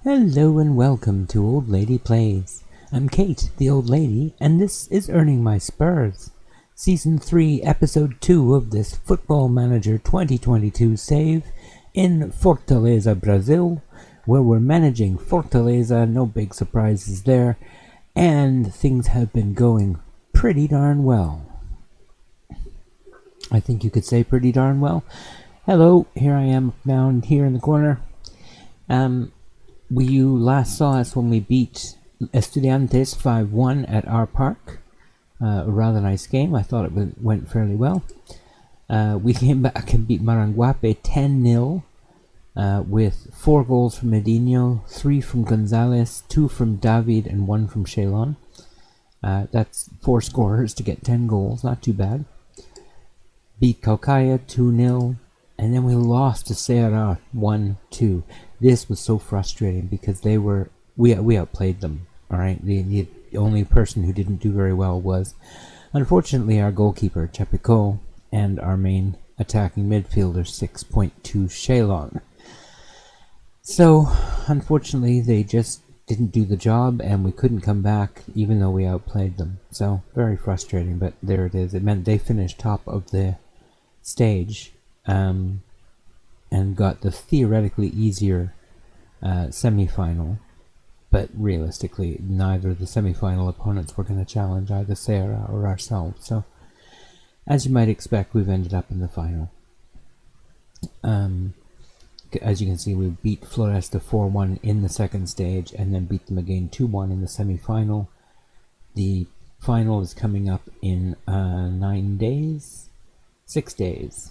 Hello and welcome to Old Lady Plays. I'm Kate, the old lady, and this is Earning My Spurs. Season 3, Episode 2 of this Football Manager 2022 save in Fortaleza, Brazil, where we're managing Fortaleza, no big surprises there, and things have been going pretty darn well. I think you could say pretty darn well. Hello, here I am down here in the corner. You last saw us when we beat Estudiantes 5-1 at our park. A rather nice game. I thought it went fairly well. We came back and beat Maranguape 10-0 with 4 goals from Medinho, 3 from Gonzalez, 2 from David, and 1 from Shalon. That's 4 scorers to get 10 goals. Not too bad. Beat Caucaia 2-0. And then we lost to Ceará 1-2. This was so frustrating because we outplayed them. All right, the only person who didn't do very well was, unfortunately, our goalkeeper Chapecó and our main attacking midfielder 6.2 Shalon. So, unfortunately, they just didn't do the job, and we couldn't come back even though we outplayed them. So, very frustrating. But there it is. It meant they finished top of the stage. And got the theoretically easier semi-final, but realistically neither of the semi-final opponents were going to challenge either Ceará or ourselves. So, as you might expect, we've ended up in the final. As you can see, we beat Floresta 4-1 in the second stage and then beat them again 2-1 in the semi-final. The final is coming up in 6 days.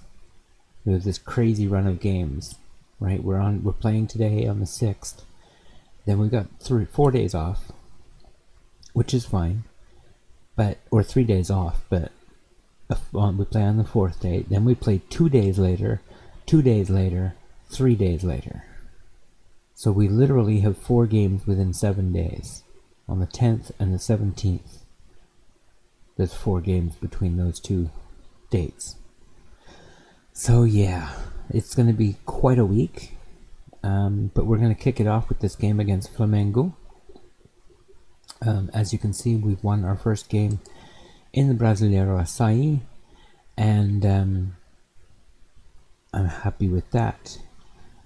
We have this crazy run of games, right? We're playing today on the 6th. Then we got 4 days off, which is fine, or 3 days off. But we play on the 4th day. Then we play 2 days later, 2 days later, 3 days later. So we literally have 4 games within 7 days. On the 10th and the 17th, there's 4 games between those 2 dates. So yeah, it's going to be quite a week, but we're going to kick it off with this game against Flamengo. As you can see, we've won our first game in the Brasileirao Assai, and I'm happy with that.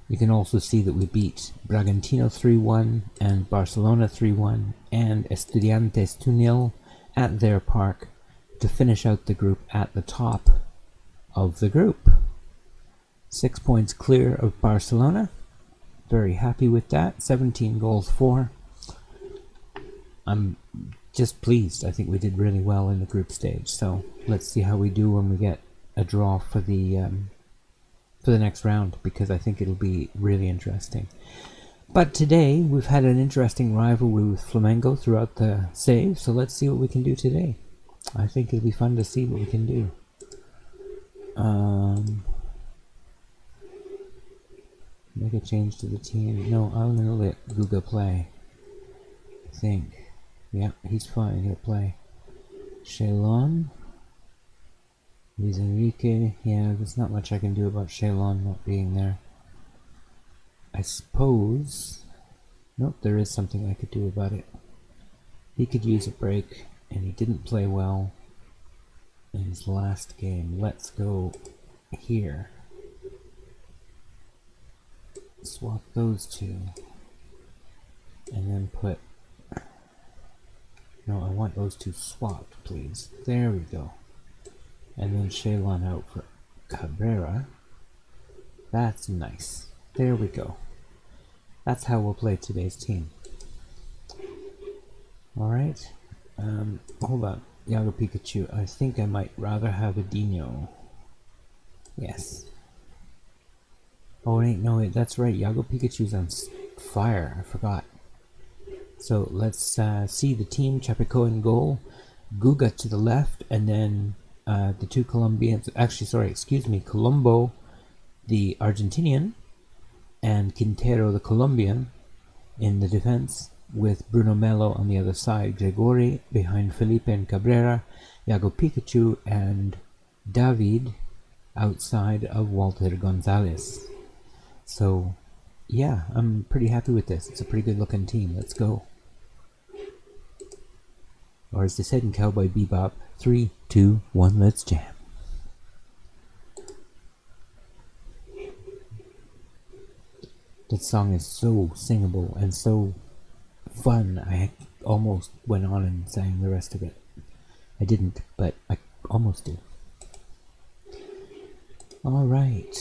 You can also see that we beat Bragantino 3-1 and Barcelona 3-1 and Estudiantes 2-0 at their park to finish out the group at the top of the group. 6 points clear of Barcelona. Very happy with that. 17 goals for. I'm just pleased. I think we did really well in the group stage. So let's see how we do when we get a draw for the next round, because I think it'll be really interesting. But today we've had an interesting rivalry with Flamengo throughout the save. So let's see what we can do today. I think it'll be fun to see what we can do. Make a change to the team. No, I'm going to let Guga play. I think. Yeah, he's fine. He'll play. Shalon. Luis Enrique. Yeah, there's not much I can do about Shalon not being there. I suppose... Nope, there is something I could do about it. He could use a break, and he didn't play well in his last game. Let's go here. Swap those two. And then put... No, I want those two swapped, please. There we go. And then Shalon out for Cabrera. That's nice. There we go. That's how we'll play today's team. Alright. Hold on. Iago Pikachu. I think I might rather have a Dino. Yes. Oh wait, no, wait, that's right. Iago Pikachu's on fire. I forgot. So let's see the team. Chapecó in goal. Guga to the left, and then the 2 Colombians. Actually, sorry, excuse me. Colombo, the Argentinian, and Quintero, the Colombian, in the defense, with Bruno Melo on the other side. Gregori behind Felipe and Cabrera. Iago Pikachu and David outside of Walter Gonzalez. So yeah, I'm pretty happy with this. It's a pretty good looking team. Let's go. Or as they said in Cowboy Bebop, 3, 2, 1, let's jam. That song is so singable and so fun. I almost went on and sang the rest of it. I didn't, but I almost did. All right.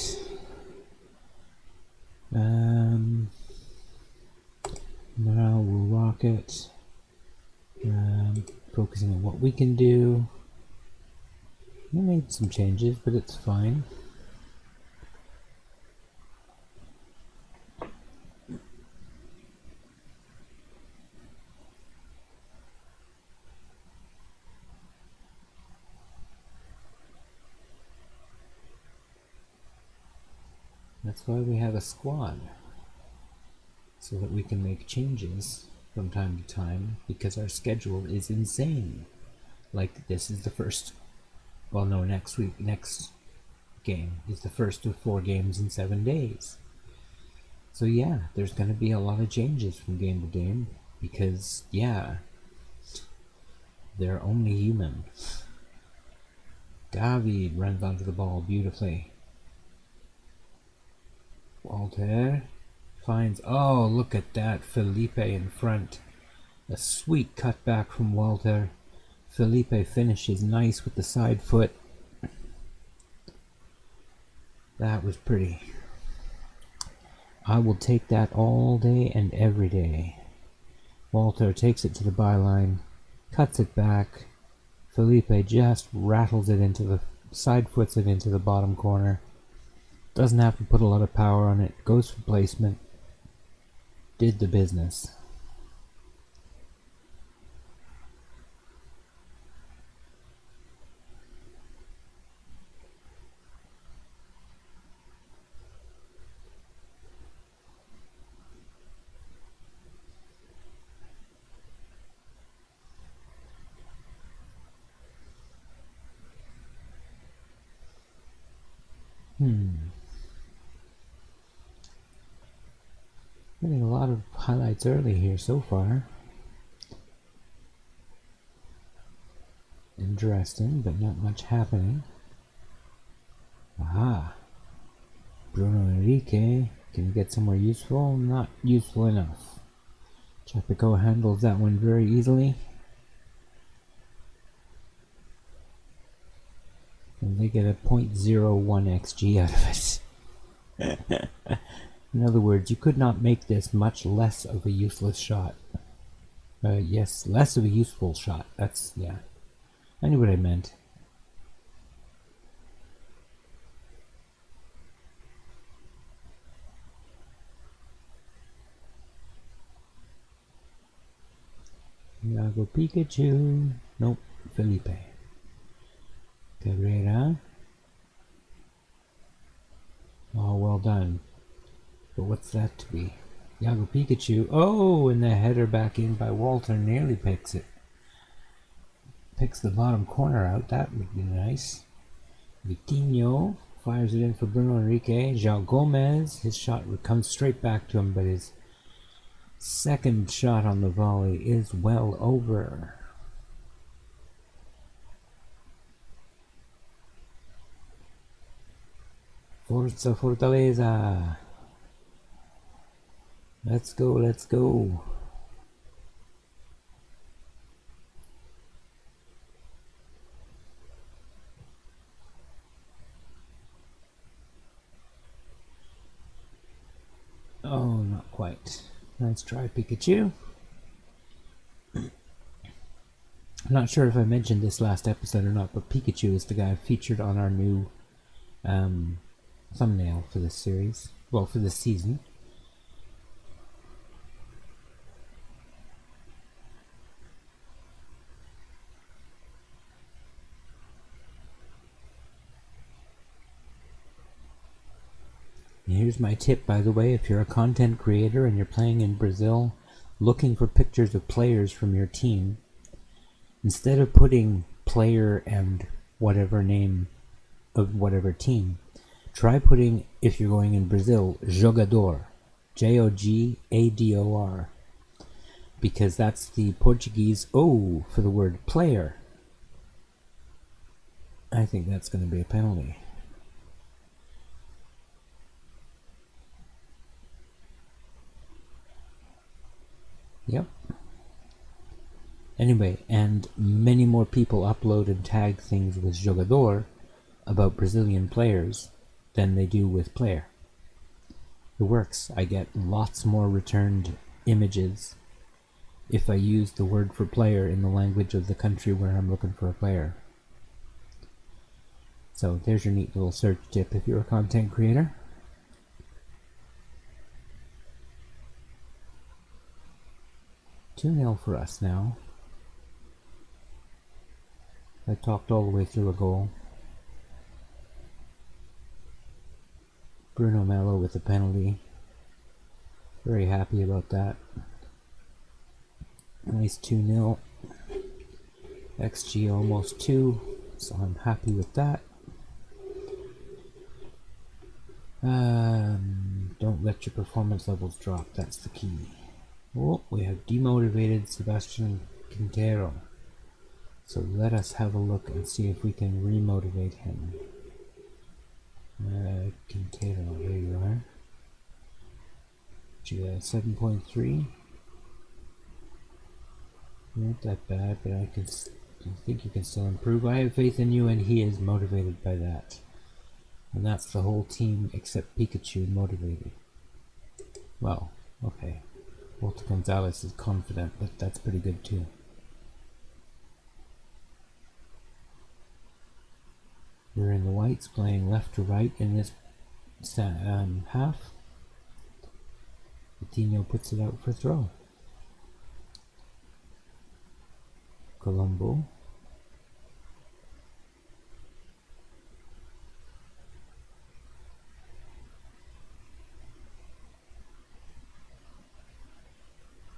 Now we'll rock it. Focusing on what we can do. I made some changes, but it's fine. That's why we have a squad, so that we can make changes from time to time, because our schedule is insane. Like, this is the first, well no, next game is the first of 4 games in 7 days. So yeah, there's gonna be a lot of changes from game to game, because yeah, they're only human. David runs onto the ball beautifully. Walter finds, oh, look at that, Felipe in front. A sweet cutback from Walter. Felipe finishes nice with the side foot. That was pretty. I will take that all day and every day. Walter takes it to the byline, cuts it back. Felipe just rattles it into the side foots it into the bottom corner. Doesn't have to put a lot of power on it. Goes for placement. Did the business. Getting a lot of highlights early here so far. Interesting, but not much happening. Aha! Bruno Enrique. Can you get somewhere useful? Not useful enough. Chapico handles that one very easily. And they get a 0.01 XG out of it. In other words, you could not make this much less of a useless shot. Yes, less of a useful shot. That's, yeah. I knew what I meant. Iago Pikachu. Nope, Felipe. Cabrera. Oh, well done. But what's that to be? Iago Pikachu. Oh, and the header back in by Walter nearly picks it. Picks the bottom corner out. That would be nice. Vitinho fires it in for Bruno Enrique. João Gomez. His shot comes straight back to him, but his second shot on the volley is well over. Forza Fortaleza. Let's go, let's go. Oh, not quite. Nice try, Pikachu. I'm not sure if I mentioned this last episode or not, but Pikachu is the guy featured on our new thumbnail for this series. Well, for this season. Here's my tip, by the way, if you're a content creator and you're playing in Brazil, looking for pictures of players from your team, instead of putting player and whatever name of whatever team, try putting, if you're going in Brazil, jogador. Jogador, because that's the Portuguese O for the word player. I think that's going to be a penalty. Yep. Anyway, and many more people upload and tag things with jogador about Brazilian players than they do with player. It works. I get lots more returned images if I use the word for player in the language of the country where I'm looking for a player. So there's your neat little search tip if you're a content creator. Two-0 for us now. I talked all the way through a goal. Bruno Melo with the penalty. Very happy about that. Nice 2-0. XG almost 2, so I'm happy with that. Don't let your performance levels drop, that's the key. Oh, we have demotivated Sebastian Quintero. So let us have a look and see if we can remotivate him. Quintero, there you are. You got 7.3. Not that bad, but I think you can still improve. I have faith in you, and he is motivated by that. And that's the whole team except Pikachu motivated. Well, okay. Walter Gonzalez is confident, but that's pretty good too. We're in the whites playing left to right in this half. Coutinho puts it out for throw. Colombo.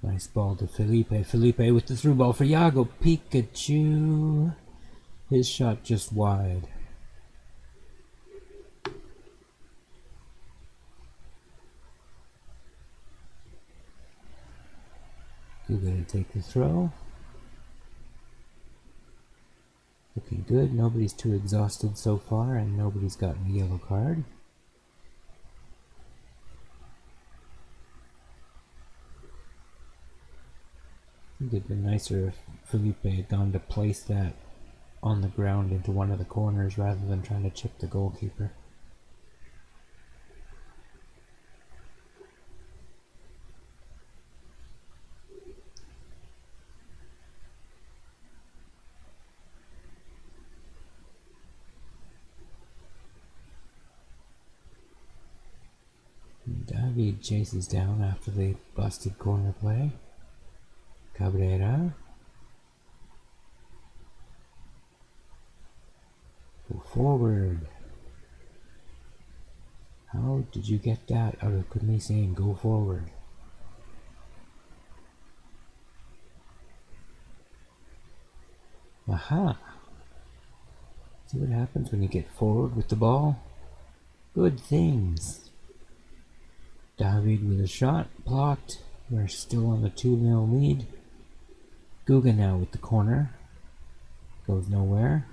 Nice ball to Felipe. Felipe with the through ball for Iago. Pikachu. His shot just wide. You're going to take the throw. Looking good. Nobody's too exhausted so far, and nobody's gotten a yellow card. I think it'd been nicer if Felipe had gone to place that on the ground into one of the corners rather than trying to chip the goalkeeper. David chases down after the busted corner play. Cabrera. Go forward. How did you get that out of me saying go forward? Aha! See what happens when you get forward with the ball? Good things. David with a shot, blocked. We're still on the 2-0 lead. Guga now with the corner. Goes nowhere.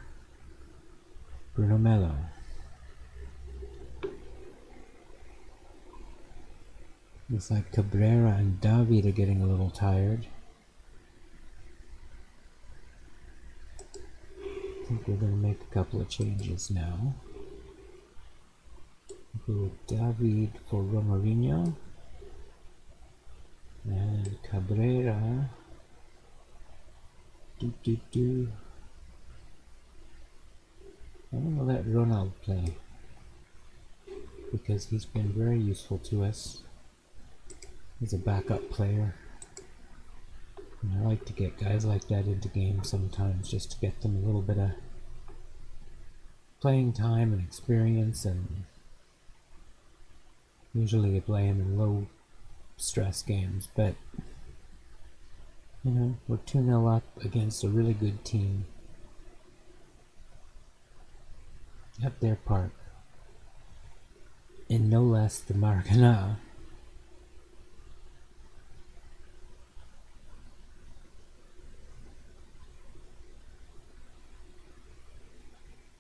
Bruno Melo. Looks like Cabrera and David are getting a little tired. I think we're going to make a couple of changes now. Go with David for Romarinho. And Cabrera. I'm going to let Ronald play because he's been very useful to us. He's a backup player. And I like to get guys like that into games sometimes just to get them a little bit of playing time and experience, and usually I play him in low stress games, but you know, we're 2-0 up against a really good team at their park in no less the Maracana.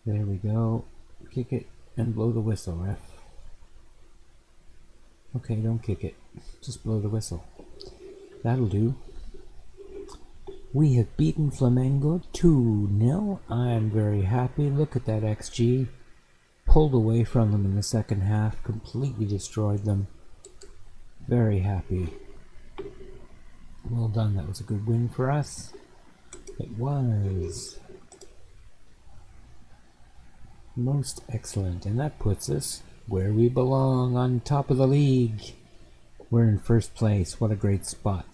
There we go. Kick it and blow the whistle, ref. Okay, don't kick it. Just blow the whistle. That'll do. We have beaten Flamengo 2-0. I am very happy. Look at that XG. Pulled away from them in the second half. Completely destroyed them. Very happy. Well done. That was a good win for us. It was. Most excellent. And that puts us where we belong, on top of the league. We're in first place. What a great spot.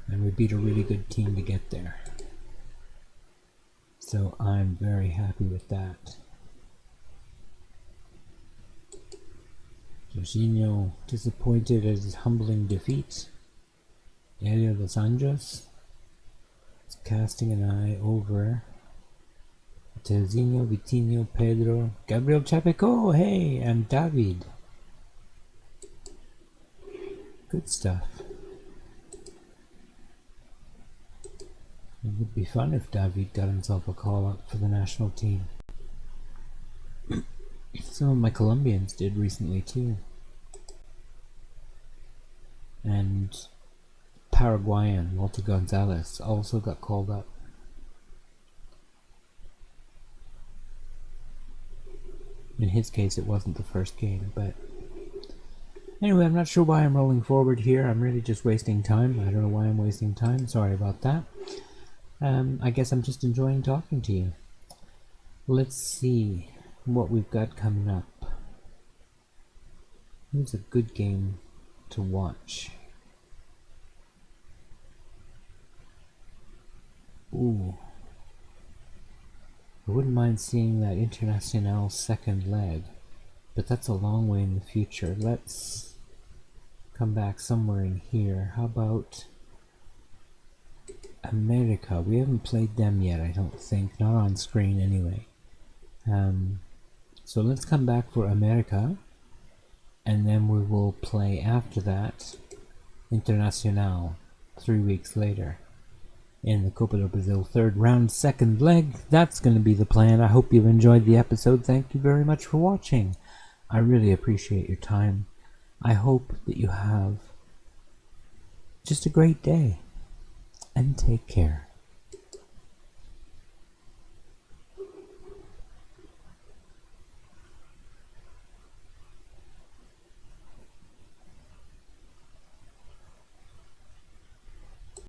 And we beat a really good team to get there. So I'm very happy with that. Jorginho disappointed at his humbling defeat. Elio dos Anjos is casting an eye over Tezinho, Vitinho, Pedro, Gabriel Chapeco, hey, and David. Good stuff. It would be fun if David got himself a call-up for the national team. Some of my Colombians did recently too. And Paraguayan, Walter Gonzalez, also got called up. In his case, it wasn't the first game, but anyway, I'm not sure why I'm rolling forward here. I'm really just wasting time. I don't know why I'm wasting time. Sorry about that. I guess I'm just enjoying talking to you. Let's see what we've got coming up. It's a good game to watch. Ooh. I wouldn't mind seeing that Internacional second leg, but that's a long way in the future. Let's come back somewhere in here. How about America? We haven't played them yet, I don't think. Not on screen anyway. So let's come back for America, and then we will play after that Internacional 3 weeks later in the Copa do Brasil third round second leg. That's going to be the plan. I hope you've enjoyed the episode. Thank you very much for watching. I really appreciate your time. I hope that you have just a great day, and take care.